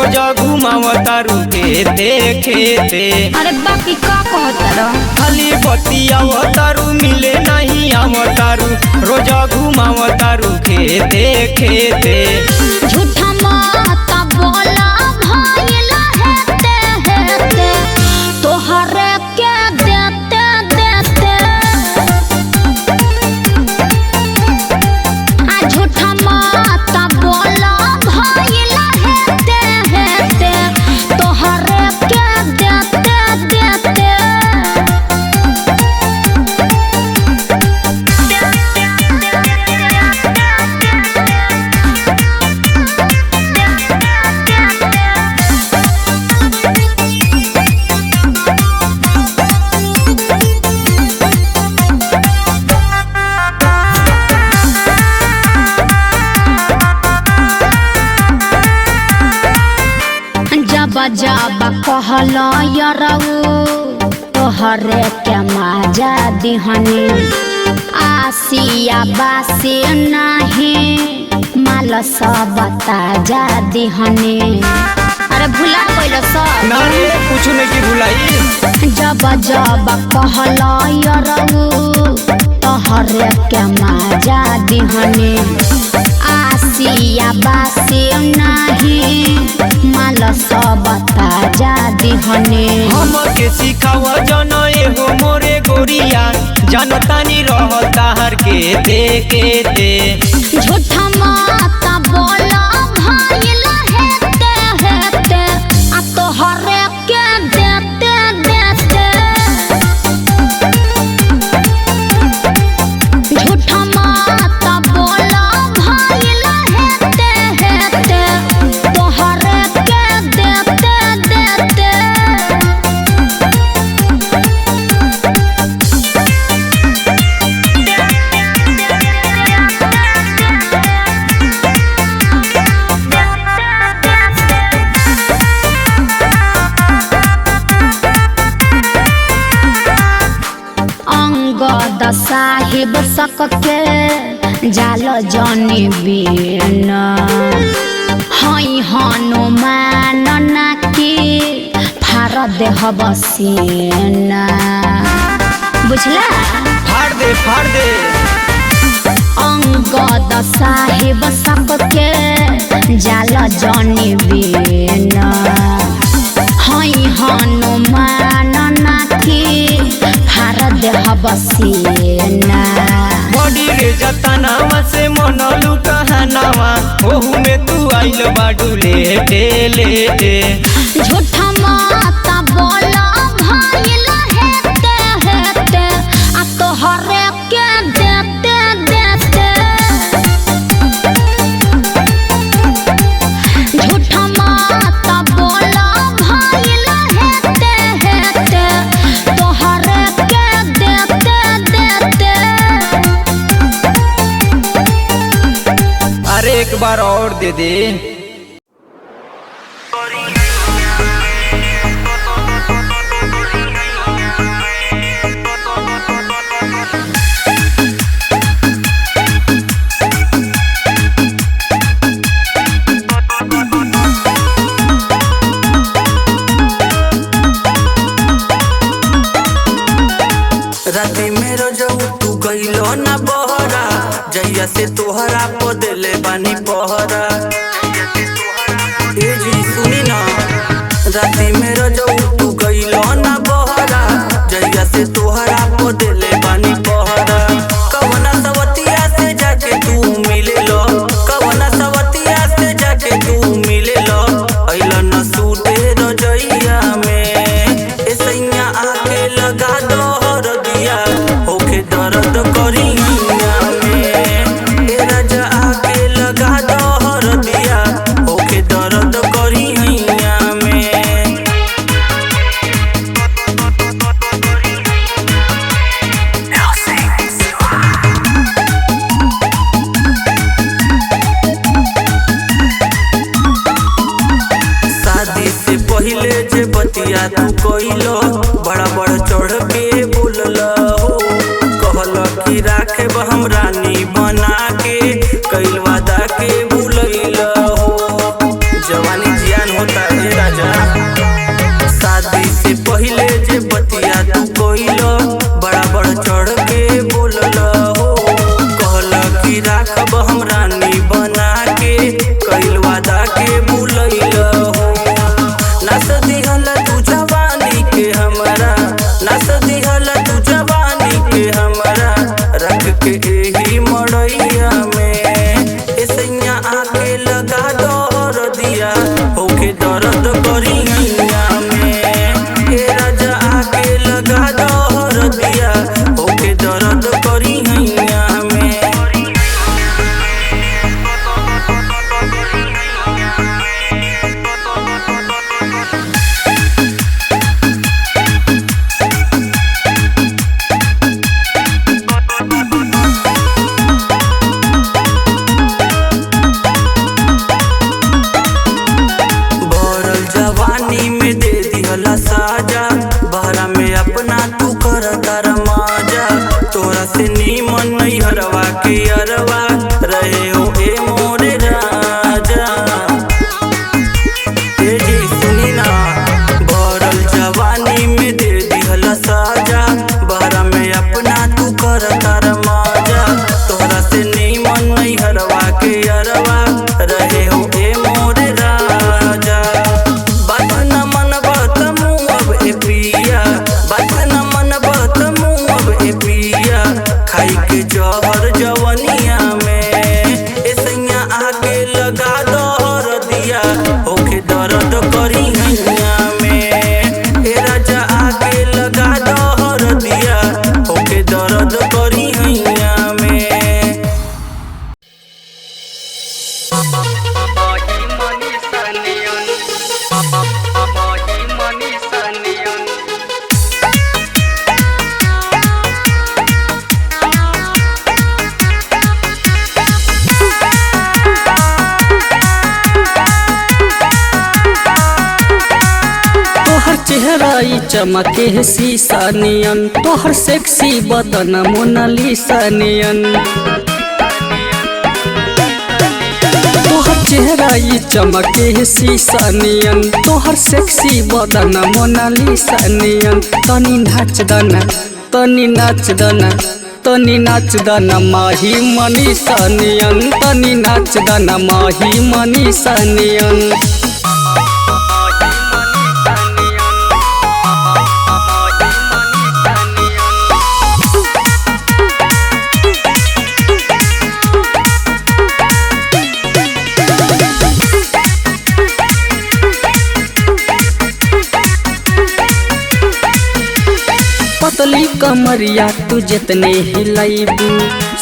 रोजा घुमावतारू खेते खेते। अरे बाकी का कहता खाली बतियावतारू मिले नहीं आवतारू, रोजा घुमावतारू खेते खेते। झूठा माता बोला भाईला हेते हेते तोहरे के देते देते। आ झूठा माता बोला भाईला हेते हेते तोहरे के देते देते। जब कहल यरऊ तोहरे के मजा दिहनी, आसिया बासी नहीं माल सब ताजा दिहनी। अरे भुला गइल सब नारे कुछ नहीं भुलाई। जब जब कहल यरऊ तोहरे के मजा दिहनी, आसिया बासी नहीं माल सब ताजा दिहनी। हमके सिखावा जाना एगो मोरे गोरिया, जानतानी रहता हर केते केते। झूठा माता बोला भाईला हेते हेते आ तोहरे के देते देते। झूठा माता बोला भाईला हेते हेते तोहरे के देते देते। अंगद साहिब सक के जाल जनी बीन, हई हनुमान नाकी फार देह बसीन। बुझला फाड़ दे फाड़ दे। अंगद साहिब सक के जाल जनी बीन, हई हनुमान नाकी फार देह बसीना। बड़ी रे जतनावा से मनलू कहनावा, ओहू में तू आइल बाडू लेटे लेटे। झूठा माता बोला भाईला हेते हेते आ तोहरे के देते देते। झूठा माता बोला भाईला हेते हेते तोहरे के देते देते। अरे एक बार और दे दे। राती में रोजऊ तू गइलो ना बहरा, जैया से तोहरा पदले बानी पहरा। ए जी सुनी ना, राती में रोजऊ तू गइलो ना बहरा, जैया से तोहरा पदले बानी पहरा। कवना सवतिया से जाके तू मिले लो, कवना सवतिया से जाके तू मिले लो। अइला न सूते रजइया में ए सैया आके लगा दो हरदिया, होके दर्द करिया में। ए राजा आके लगा दो हरदिया, होके दर्द करिया में। नस दिहल तू जवानी के हमरा रख के एही मड़ैया में ऐसैया आके लगा दर दिया होके दर्द करी हैया में ए राजा आके लगा दर दिया होके दर्द करी हैया में। जवानी में दे दिहला साजा बहरा में अपना तू कर दरमाजा तोरा से नीमन नहीं हरवा के अरवा रहे हो ए मोरे राजा ए जी सुनी ना भरल जवानी में दे दिहला साजा बहरा में अपना तू कर दरमाजा तोरा से नीमन नहीं हरवा के अरवा रहे हो ए मोरे राजा। बात न मन बात मुँह अब ए पिया खाई के जहर जवनिया में ऐसैया आके लगा दर दिया होके दर्द करी हैया में ए राजा आके लगा दर दिया होके दर्द करी हैया में। तोहर चेहरा ई चमके है शीशा नियन तोहर सेक्सी बदन मोनालिसा नियन तोहर चेहरा ई चमके है शीशा नियन तोहर सेक्सी बदन मोनालिसा नियन तनी नाच दना तनी नाच दना तनी नाच दना माही मनीषा नियन तनी नाच दना माही मनीषा नियन। पतली कमरिया तू जितने हिलाइबू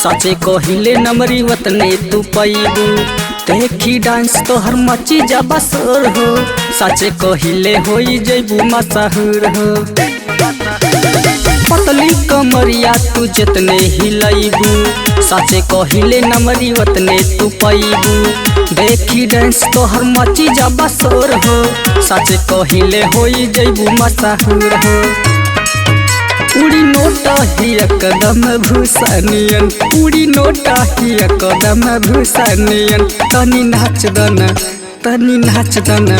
सचे कहिले नमरी वतने तू पैबू देखी डांस तोहर मची जाबा सोर हो सचे कहिले होई जैबू मशहूर हो। पतली कमरिया तू जितने हिलाइबू सचे कहिले नमरी वतने तू पैबू देखी डांस तोहर मची जाबा सोर हो सचे कहिले होई जैबू मशहूर हो। उड़ी नोटा ही कदम भूषणियन उड़ी नोटा ही कदम भूषणियन तनी नाच दना तनी नाच दना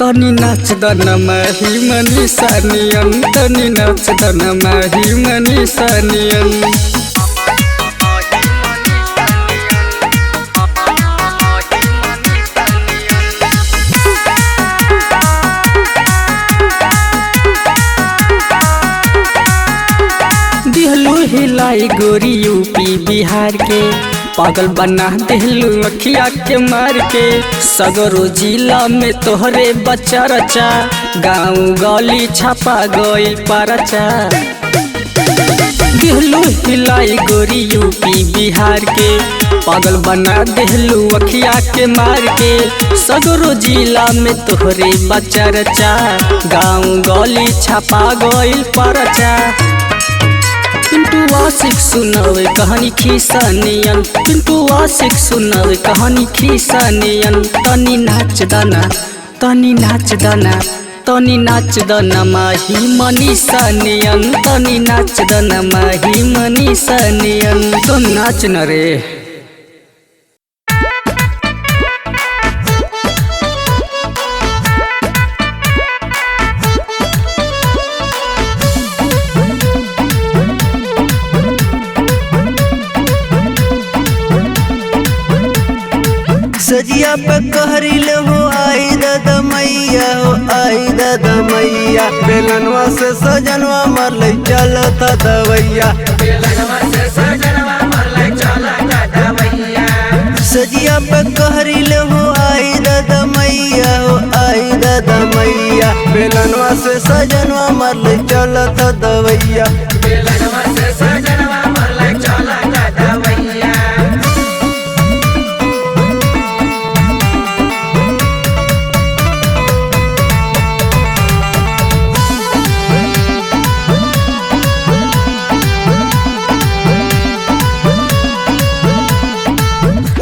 तनी नाच दना माही मनीषा नियन तनी नाच दना माही मनीषा नियन। दिहलू हिलाई गोरी यूपी बिहार के पागल बना दिहलू अखिया के मार के सगरो जिला में तोहरे बच्चा रचा गाँव गली छापा गइल परचा। दिहलू हिलाई गोरी यूपी बिहार के पागल बना दिहलू अखिया के मार के सगरो जिला में तोहरे बच्चा रचा गाँव गली छापा गइल परचा। पिंटू आशिक सुनावे कहानी खीसा नियन पिंटू आशिक सुनावे कहानी खीसा नियन तनी नाच दना तनी नाच दना तनी नाच दना माही मनीषा नियन तनी नाच दना माही मनीषा नियन तो नाच न रे। सजिया पे कहरिल हो आई दादा मैया हो आई दादा मैया बेलनवा से सजनवा मरले चलत दवैया सजिया पे कहरिल हो आई दादा मैया हो आई दादा मैया बेलनवा से सजनवा मरले चलत दवैया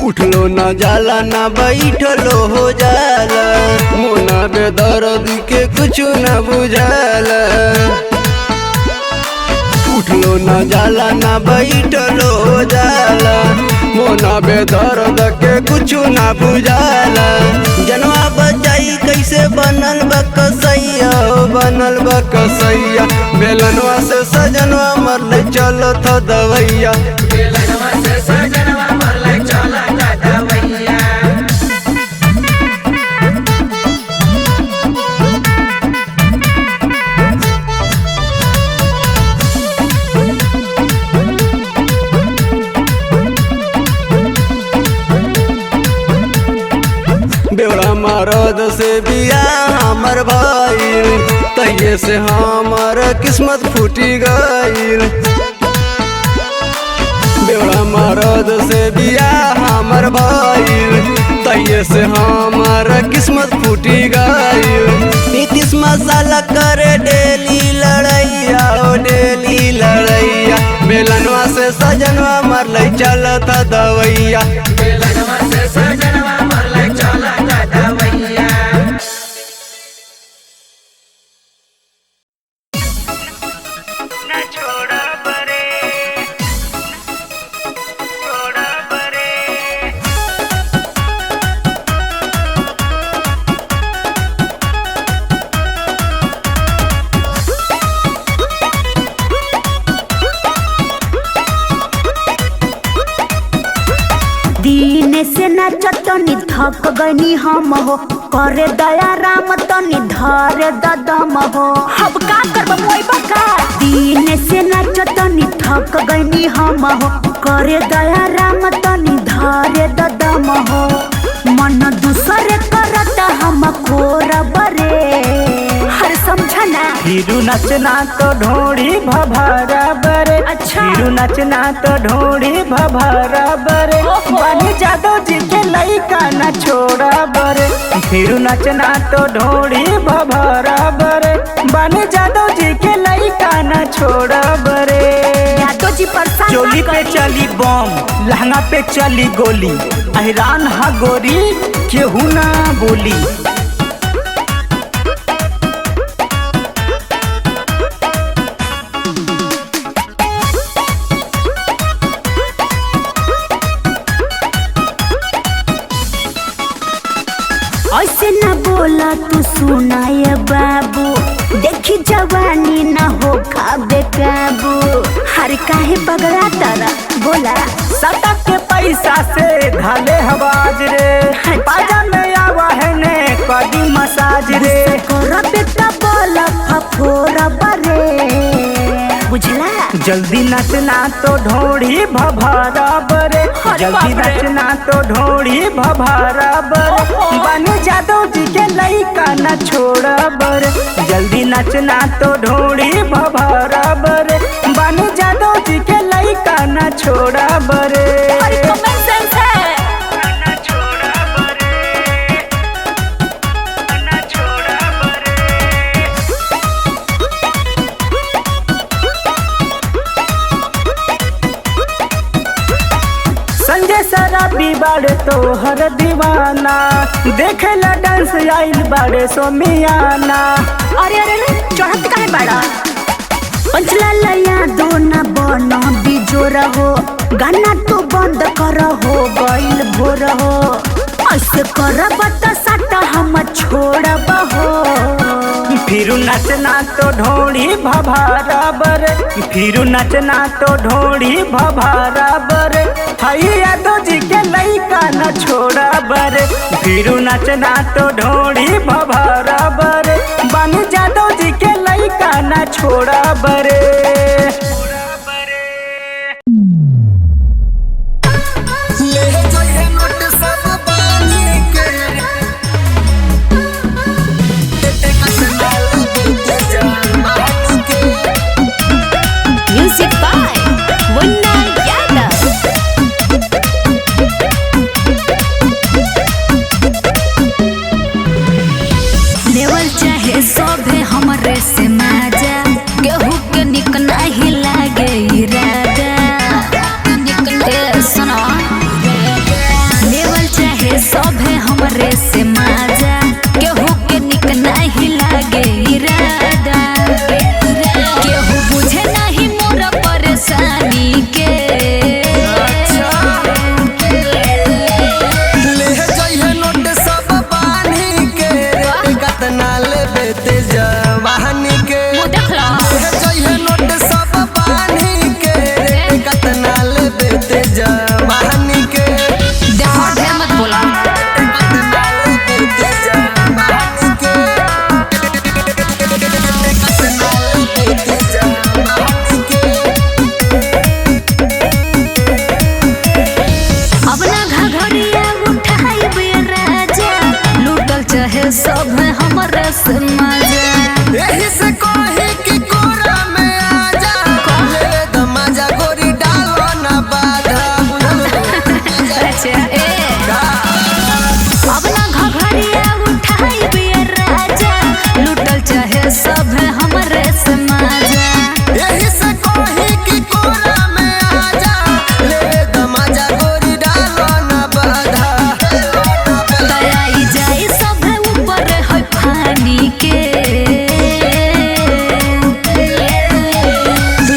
उठलो न जाला न बैठलो हो जाला मोना बेदर्द के कुछ न बुझाला उठलो न जाला न बैठलो हो जाला मोना बेदर्द के कुछ न बुझाला जनवा बचाई कैसे बनल बकसैया बनल बकसैया बेलनवा से सजनवा मरले चलत दवैया बेवड़ा मरद से बिया हमर भाईल तहिए से हमर किस्मत फूटी गईल बेवड़ा मरद से बिया हमर भाईल तहिए से हमर किस्मत फूटी गईल नीतीश मसाला करे डेली लड़ैया ओ डेली लड़ैया बेलनवा से सजनवा मरले चलत दवैया दीने से नाचत तनी थक गनी हम हो करे दया राम तनी धरे ददम हो अब का करब मोइबा का दीने से नाचत तनी थक गनी हम हो करे दया राम तनी धरे ददम हो मन दूसरे करत हम खोरब रे हर समझना हीरू नचना तो ढोड़ी भभरा बरे अच्छा। हीरू नचना तो ढोड़ी भभरा बरे बानी जादव जी के लइका न छोड़ा बरे हीरू नचना तो ढोड़ी भभरा बरे बानी जादव जी के लइका न छोड़ा बरे यादव जी परेशान चोली ना पे करी। चली बम लहंगा पे चली गोली अहिरान हा गोरी केहू ना बोली ऐसे न बोला तू सुनाए बाबू देखी जवानी न हो खाबे काबू हर काहे बगड़ा तारा बोला सटक के पैसा से ढाले हवाज रे पाजा में आवा है ने कदी मसाज रे करबे त बोला फफोरा बरे बुझला जल्दी नचना तो ढोड़ी भभरा बरे जल्दी नचना तो ढोड़ी भभरा बरे बानी जादव जी के लइका न छोड़ा बरे जल्दी नचना तो ढोड़ी भभरा बरे बानी जादव जी के लइका न छोड़ा बरे कॉमन सेंस है संजय शराबी बाड़े तो हर दीवाना देखेला डांस आइल बाड़े सोमियाना अरे अरे चढ़त काहे बड़ा पंचला लया दो ना बनो बिजोर हो गाना तो बंद कर हो गइल भोर हो ऐसे करब त सट हम छोड़ब हो फिर नचना तो ढोड़ी भभारबर, फिर नचना तो ढोड़ी भभारबर, हैया तो जी के लइका न छोड़बर। फिर नचना तो ढोड़ी भभारबर, बन जादो जी के लइका न छोड़बर। Music by Munna Yadav. लेवल चाहे सोभे हमरे से माजा, गेहूं के निक नहीं लागे इरादा। सुनो, लेवल चाहे सोभे हमरे से माजा, गेहूं के निक नहीं लागे इरादा। केहू बुझे नहीं मोर परेशानी के। ले जइहे नोट सब बानी के, कतना लेबे ते जवानी के। ले जइहे नोट सब बानी के, कतना लेबे ते जवानी के। देखो ढेर मत बोला। कतना लेबे ते जवानी के, कतना लेबे ते जवानी के। अब ना घघरिया उठाई बे राजा, लूटल चाहे सब हमरे से मजा। यही से कहे कि कोरा में आजा, ले द मजा गोरी डालो ना बाधा। अच्छा अब ना घघरिया उठाई बे राजा, लूटल चाहे सब हमरे से मजा। यही से कहे कि कोरा में आजा, ले द मजा गोरी डालो ना बाधा। दयाई जाई सब ऊपर है पानी के।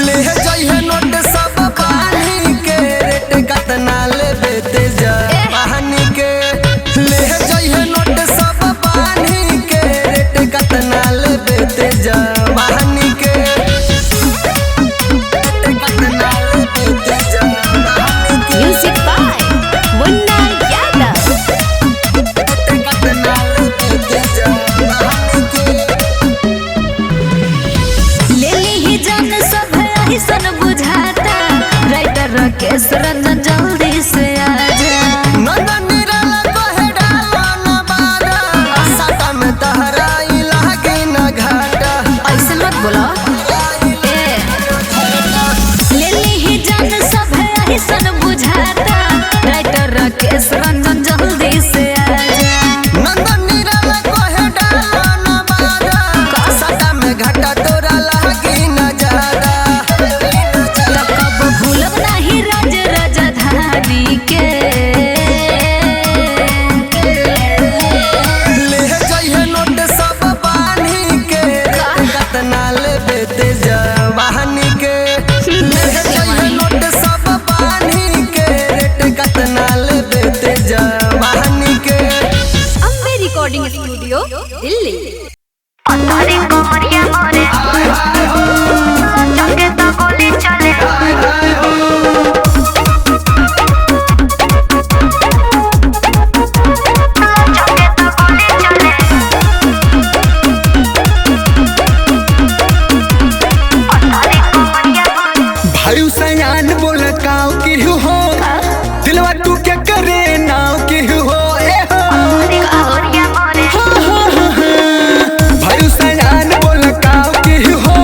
ले जइहे नोट सब पानी के, रेट कतना लेबे ते जवानी के। ले जइहे नोट सब पानी के, रेट कतना लेबे ते जवानी के। कतना लेबे ते जवानी के। Music by Munna Yadav. कतना लेबे ते जवानी के। ले ली जान सब ऐसन बुझाता, राइटर राकेश रंजन जल्दी से आजा। नंदन निराला कहे डालो ना बाधा, साटा में तहरा ई लागे ना घाटा। ऐसे मत बोलो। ले ली जान सब ऐसन बुझाता, राइटर राकेश रंजन जल्दी से आजा। नंदन निराला कहे डालो ना बाधा, साटा में घाटा तोरा लागे ना ज्यादा। तो कब भूलब नहीं राज राजधानी के। ले जइहे नोट सब पानी के, कतना लेबे ते जवानी के। ले जइहे नोट सब पानी के, रेट कतना लेबे ते जवानी के। Ambe recording studio Delhi. भाई सयान बोल काव की हो, दिलवा तू के करे नाव की हो। भाई सयान बोल काव की हो,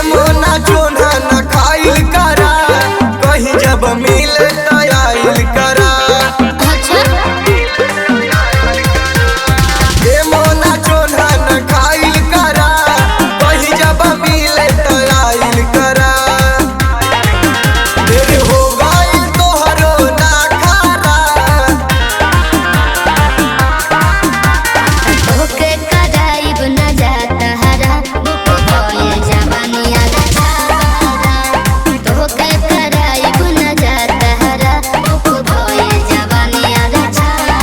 मोना जोना न खाइल करा कहीं जब मिले तो आइल करा ए मोना जोना न खाइल करा कहीं जब मिले तो आइल करा फिर हो गई तोहरो ना खारा ओके कराइब न जाता हरा बुक भोए जवानिया छारा तोके कराइब न जाता हरा बुक भोए जवानिया छारा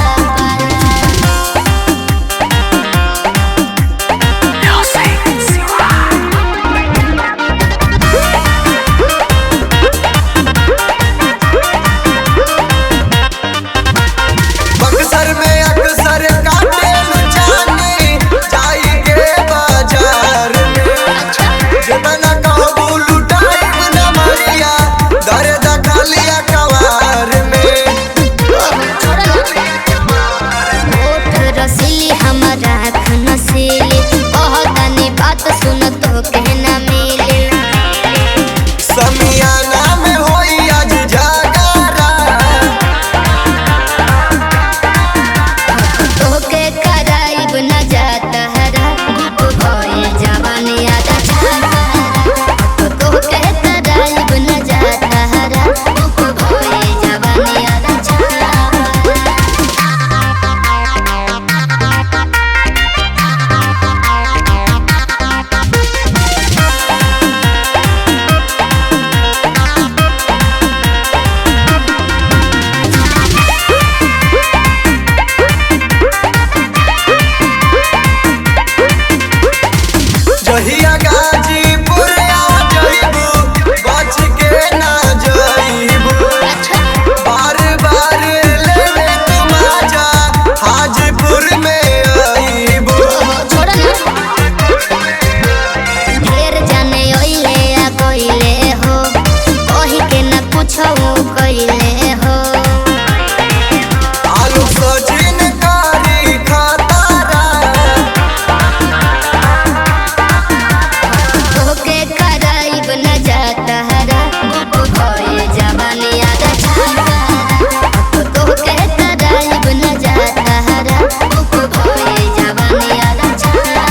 बक्सर में अक्सर काटे जाने जाएंगे बाजार में जितना कहबू लुटाइब न मरिया दर्द खालिया कवार में ओठ रसीली हमारा नसीली बहुत तनी बात सुन तो कहना मिले समियाना में होई आज जागरा तोके कराइब न जाता हरा बुक भोए जवानिया छारा तोके कराइब न जाता हरा बुक भोए जवानिया छारा जहिया गाजीपुर आ जइबू बच के ना जइबू बार बार लेवे तुम आजा हाजीपुर में आइबू छोड़ ना ढेर जाने ओइले आ कोइले हो कही के न कुछो कइले हो आलू सजिन कारी खातारा तोके कराइब न जाता हरा बुक भोए जवानिया छारा तोके कराइब न जाता हरा बुक भोए जवानिया छारा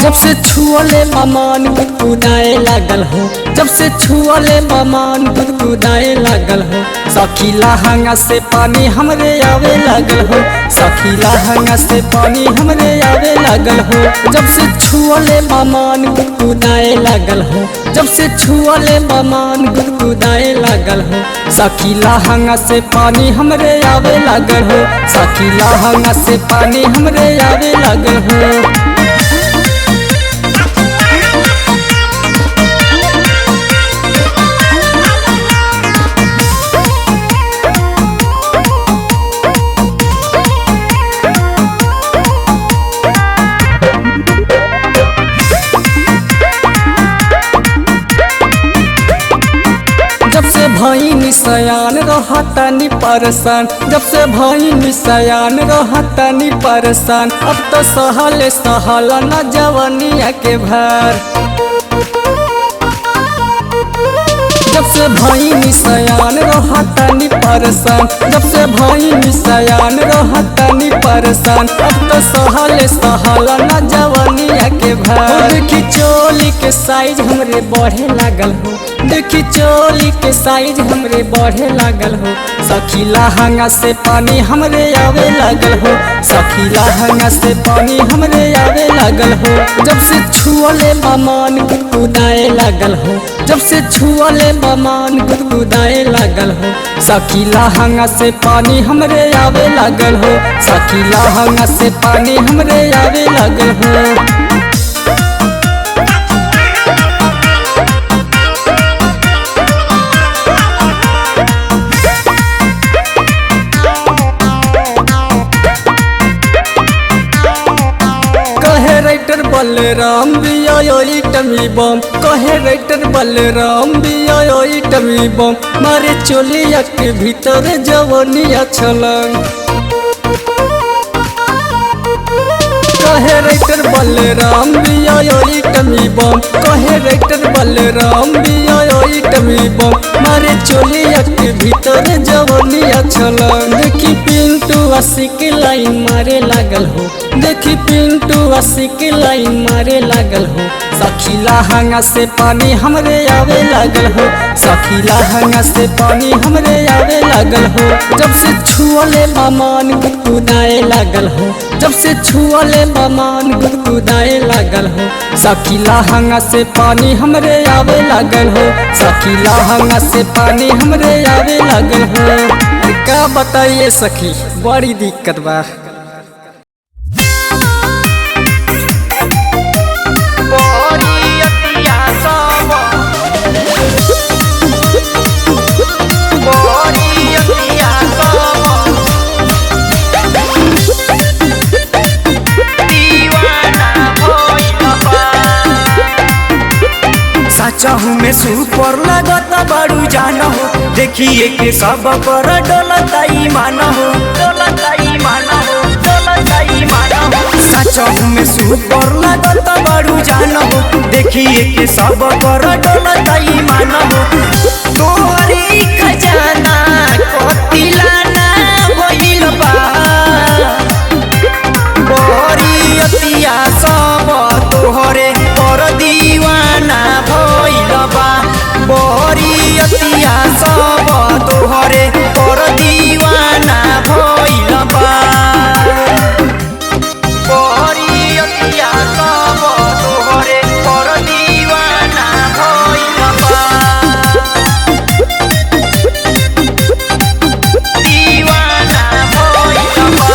जब से छुअले ममान गुदगुदाए लागल हो जब से छुअले ममान गुदगुदाए लागल हो सखी लहंगा से पानी हमरे आवे लागल हो सखी लहंगा से पानी हमरे आवे लागल हो जब से छुअले ममान गुदगुदाए लागल हो जब से छुअले ममान गुदगुदाए लागल हो सखी लहंगा से पानी हमरे आवे लागल हो सखी लहंगा से पानी हमरे आवे लागल हो जब से भाई निसयान रहतनी परेशान जब से भाई निसयान रहतनी परेशान अब तो सहले सहल न जवानिया के भार जब से भाई निसयान रहतनी परेशान जब से भाई निसयान रहतनी परेशान अब तो सहले सहल न जवानिया के भार देखी चोली के साइज हमरे बढ़े लागल हो देखी चोली के साइज हमरे बढ़े लागल हो सखी लहंगा से पानी हमरे आवे लागल हो सखी लहंगा से पानी हमरे आवे लागल हो जब से छुअले ममान गुदगुदाए लागल हो जब से छुअले ममान गुदगुदाए लागल हो सखी लहंगा से पानी हमरे आवे लागल हो सखी लहंगा से पानी हमरे आवे लागल हो बलराम बिया टमी बम कहे राइटर बलराम बिया टमी बम मारे चोलिया के भीतर जवनिया छलंग कहे राइटर बलराम बिया टमी बम कहे राइटर बलराम बिया टमी बम मारे चोलिया के भीतर जवनिया छलंग देखी पिंटू आशिक लाइन मारे लागल हो देखी पिंटू आशिक लाइन मारे लागल हो सखी लहंगा से पानी हमरे आवे लागल हो सखी लहंगा से पानी हमरे आवे लागल हो जब से छुअले मामान गुदगुदाए लागल हो जब से छुअले मामान गुदगुदाए लागल हो सखी लहंगा से पानी हमरे आवे लागल हो सखी लहंगा से पानी हमरे आवे लागल हो का बताइए सखी बड़ी दिक्कत बा चाहू में सुपर लगत बड़ू जान हो देखिए के सब पर डोलताई मान हो डोलताई मान हो डोलताई मान हो सचहू में सुपर लगत बड़ू जान हो देखिए के सब पर डोलताई मान हो तोहरी खजाना कोतिलाना भइल बा बरियतिया सब तोहरे पर दीवाना भइल बा बरियतिया सब तोहरे पर दीवाना भइल बा बरियतिया सब तोहरे पर दीवाना भइल बा दीवाना भइल बा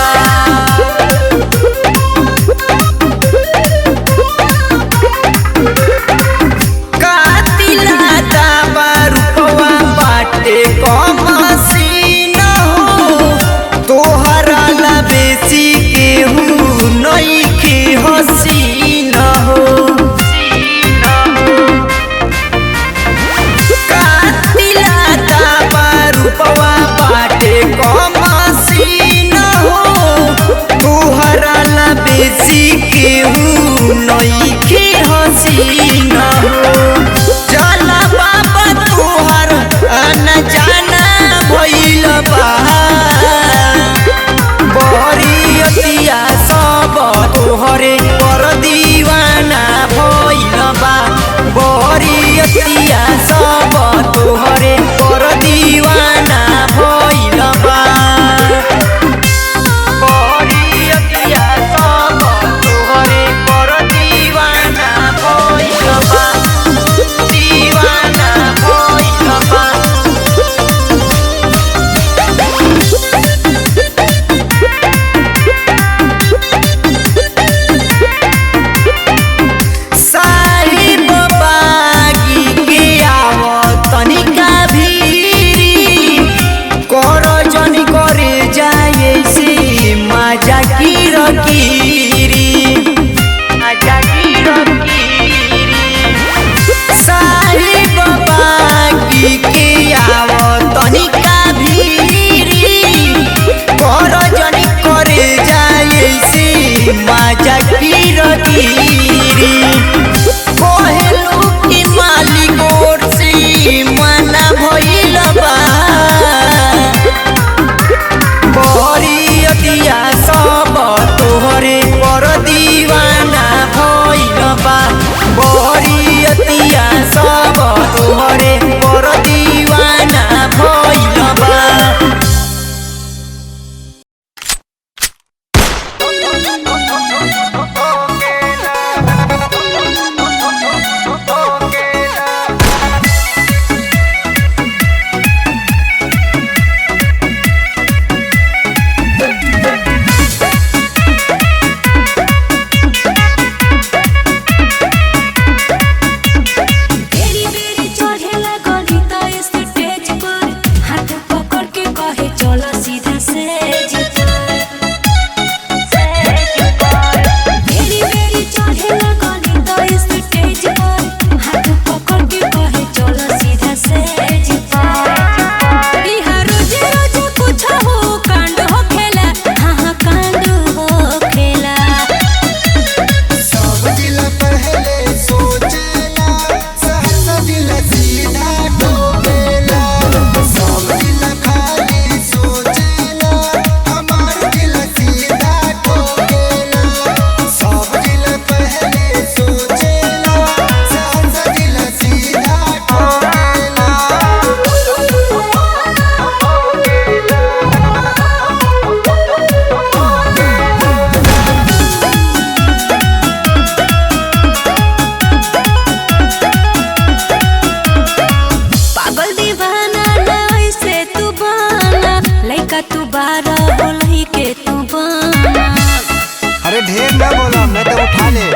तेरी पी के तू बना। अरे ढेर ना बोला, मैं तो उठा ले।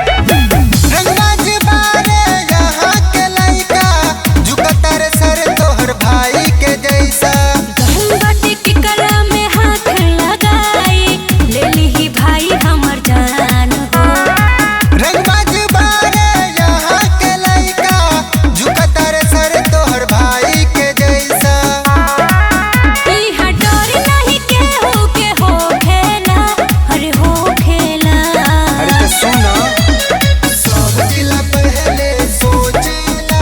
रंगबाज बारे यहाँ के लइका, झुकता रे सर तोहर भाई के जैसा। गहंगटी के कला में हाथ लगाई, ले ली भाई हमर जान हो। रंगबाज बारे यहाँ के लइका, झुकता रे सर तोहर भाई के जैसा। इहाँ डर नहीं केहू के हो खेला, अरे हो खेला। अरे तो सुनो, सब जिला पहले सोचेला,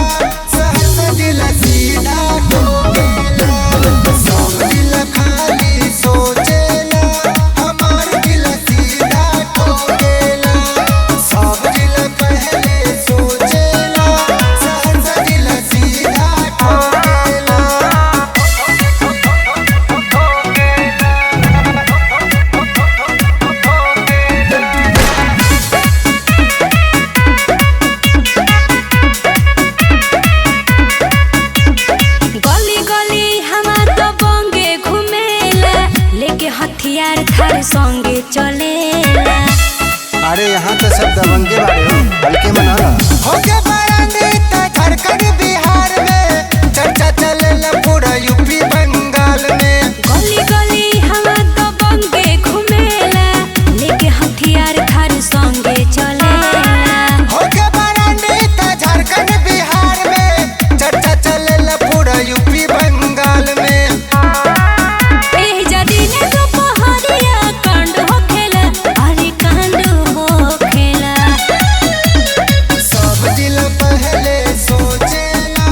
सहसा जिला सीधा ठोकेला। सब जिला खाली सोचेला, हमार जिला सीधा ठोकेला। सब जिला पहले सोचेला, सहसा जिला सीधा ठोकेला। गली गली हमार तो बंगे घुमेला, लेके हथियार थार संगे चलेला। अरे यहाँ तो सब दबंगे बाड़े हो, हल्के मनाला। होके बयानी त झारखंड बिहार में, चर्चा चलेला पूरा यूपी बंगाल में। गली गली हमार तो बंगे घुमेला, लेके हथियार थार संगे चलेला। होके बयानी त झारखंड बिहार में, चर्चा चलेला पूरा यूपी बंगाल में। एह जदी ने दोपहरिया कांड होखेला, अरे कांड होखेला। सब जिला पहले सोचेला,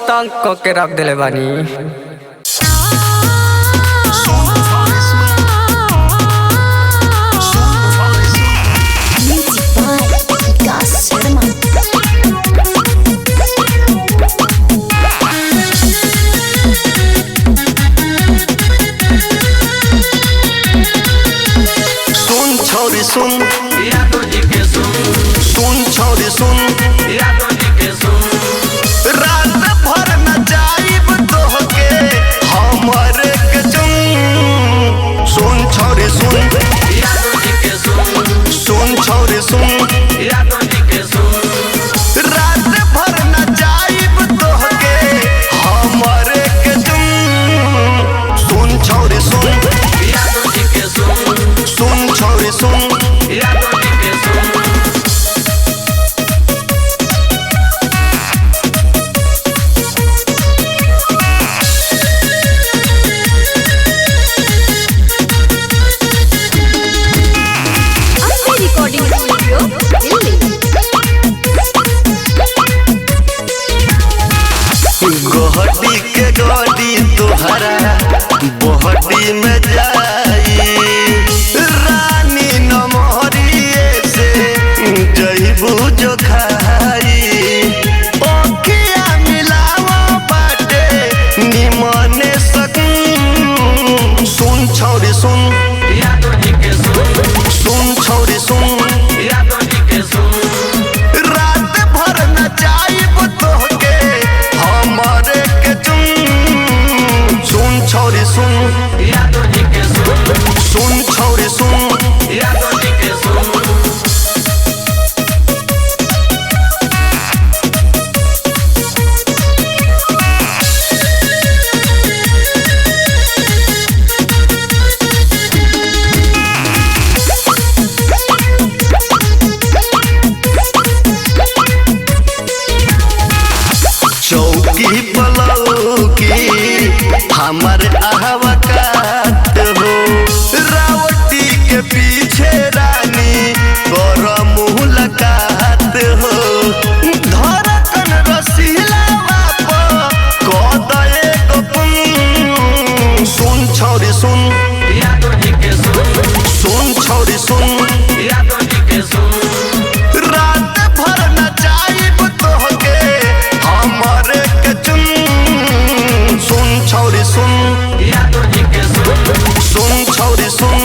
तंग क के रख देले बानी। सुन छौरी सुन यादव जी के सुन छौरी सुन यादव जी के रात भर न जाइब तोहके हमर के सुन छौरी सुन यादव जी के सुन छौरी सुन यादव जी के रात भर न जाइब तोहके हमर के सुन छौरी सुन यादव जी के सुन छौरी सुन यादव जी के रिकॉर्डिंग स्टूडियो दिल्ली। गोहटी के गोडी तोहरा बोहटी में जाई रानी नमहरिए से जइबू जो खाई ओखिया मिलावा बाटे निमने सकूं सुन छौरी सुन यादव जी के सुन छौरी सुन यादव जी के रात भर न जाइब तोहके हमरे के सुन छौरी सुन यादव जी के सुन छौरी सुन यादव जी के चौकी पलौकी हमर आहवकात हो रावटी के पीछे रानी कर मुलाकात हो धड़कन रसीला कदए गपुन सुन छौरी सुन यादव जी के सुन छौरी सुन यादव जी के रात भर न जाइब तोहके हमरे के सुन छौरी सुन यादव जी के सुन छौरी सुन